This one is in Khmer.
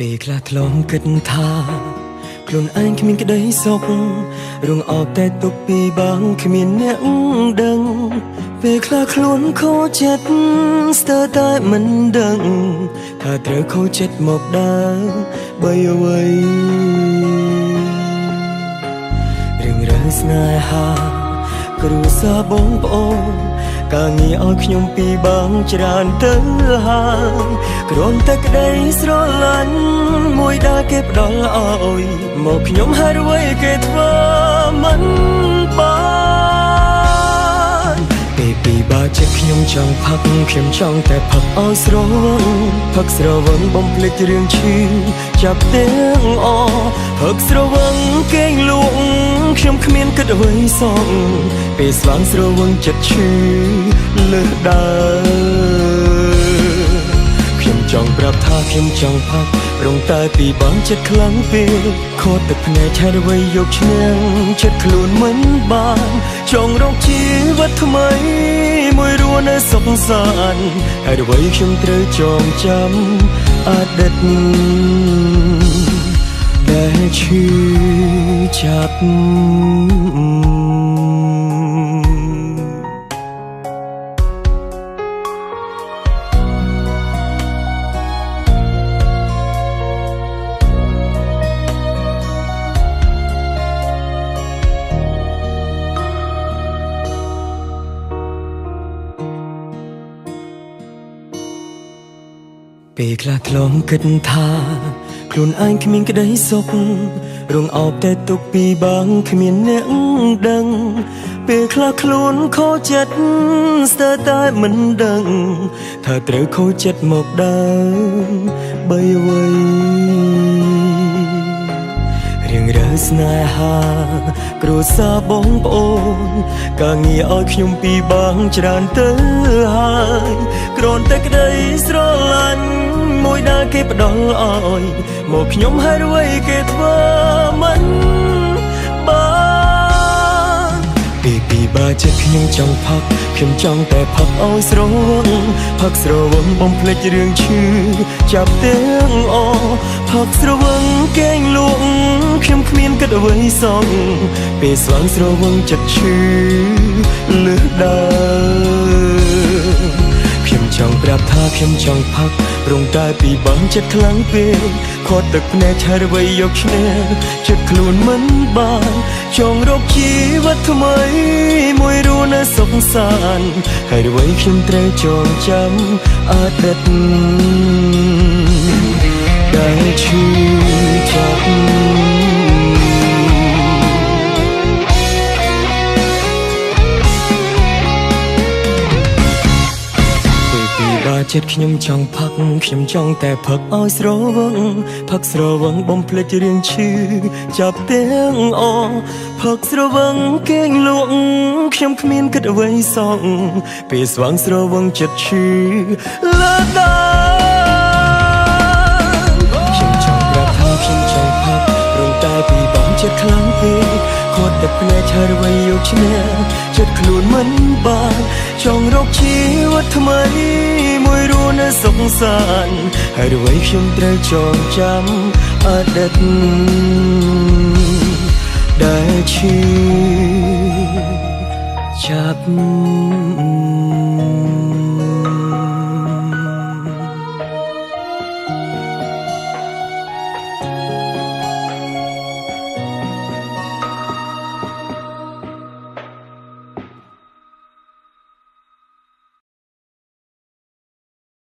ពេលខ្លះធ្លងគិតថាខ្លួនឯងគ្មានក្តីសុខរងអបតែទុកពីបងគ្មានអ្នកដឹងពេលខ្លះខ្លួនខូចចិត្តស្ទើរតែមិនដឹងថាត្រូវខូចចិត្តមកដើរបីអ្វីរឿងរ៉ាវស្នេហាគ្រួសារបងប្អូនការងារឲ្យខ្ញុំពីបងច្រើនទៅហើយគ្រាន់តែក្តីស្រឡាញ់មួយដែលគេផ្ដល់ឲ្យមកខ្ញុំហេតុអ្វីគេធ្វើមិនបានពេលពីបាចិត្តខ្ញុំចង់ផឹកខ្ញុំចង់តែផឹកឲ្យស្រវឹងផឹកស្រវឹងបំភ្លេចរឿងឈឺចាប់ទាំងអផឹកស្រវឹងគេងលក់ខ្ញុំគ្មានគិតអ្វីសោះពេលស្វាងស្រវឹងចិត្តឈឺលើសដើខ្ញុំចង់ប្រាប់ថាខ្ញុំចង់ផឹករងតែពីបងចិត្តខ្លាំងពេកខត់ទឹកភ្នែកឆែកអ្វីយកឈ្នះចិត្តខ្លួនមិនបានចង់រកជីវិតថ្មីមួយរស់នៅសុខសាន្តហើយអ្វីខ្ញុំត្រូវចងចាំអតីតដែលឈឺចាប់ពេលខ្លះធ្លងគិតថាខ្លួនឯងគ្មានក្តីសុខរងអបតែទុកពីបងគ្មានអ្នកដឹងពេលខ្លះខ្លួនខូចចិត្តស្ទើរតែមិនដឹងថាត្រូវខូចចិត្តមកដើរបីអ្វីរឿងរ៉ាវស្នេហាគ្រួសារបងប្អូនការងារឲ្យខ្ញុំពីបងច្រើនទៅហើយគ្រាន់តែក្តីស្រឡាញ់មួយដែលគេផ្ដល់ឲ្យមកខ្ញុំហេតុអ្វីគេធ្វើមិនបានពេលពីបាចិត្តខ្ញុំចង់ផឹកខ្ញុំចង់តែផឹកឲ្យស្រវឹងផឹកស្រវឹងបំភ្លេចរឿងឈឺចាប់ទាំងអផឹកស្រវឹងគេងលក់ខ្ញុំគ្មានគិតអ្វីសោះពេលស្វាងស្រវឹងចិត្តឈឺលើសដើខ្ញុំចង់ប្រាប់ថាខ្ញុំចង់ផឹករងតែពីបងចិត្តខ្លាំងពេកខត់ទឹកភ្នែកឆែកអ្វីយកឈ្នះចិត្តខ្លួនមិនបានចង់រកជីវិតថ្មីមួយរស់នៅសុខសាន្តហើយអ្វីខ្ញុំត្រូវចងចាំអតីតដែលឈឺចាប់ចិត្តខ្ញុំចង់ផឹកខ្ញុំចង់តែផឹកឲ្យស្រវឹងផឹកស្រវឹងបំភ្លេចរឿងឈឺចាប់ទាំងអផឹកស្រវឹងគេងលក់ខ្ញុំគ្មានគិតអ្វីសោះពេលស្វាងស្រវឹងចិត្តឈឺលើដើខ្ញុំចង់ប្រាប់ថាខ្ញុំចង់ផឹករងតែពីបងចិត្តខ្លាំងពេកខត់តែភ្នែកឆើអ្វីយកឈ្នះចិត្តខ្លួនមិនបានចង់រកជីវិតថ្មីមួយរស់នៅសុខសាន្តហើយអ្វីខ្ញុំត្រូវចងចាំអតីតដែលឈឺចាប់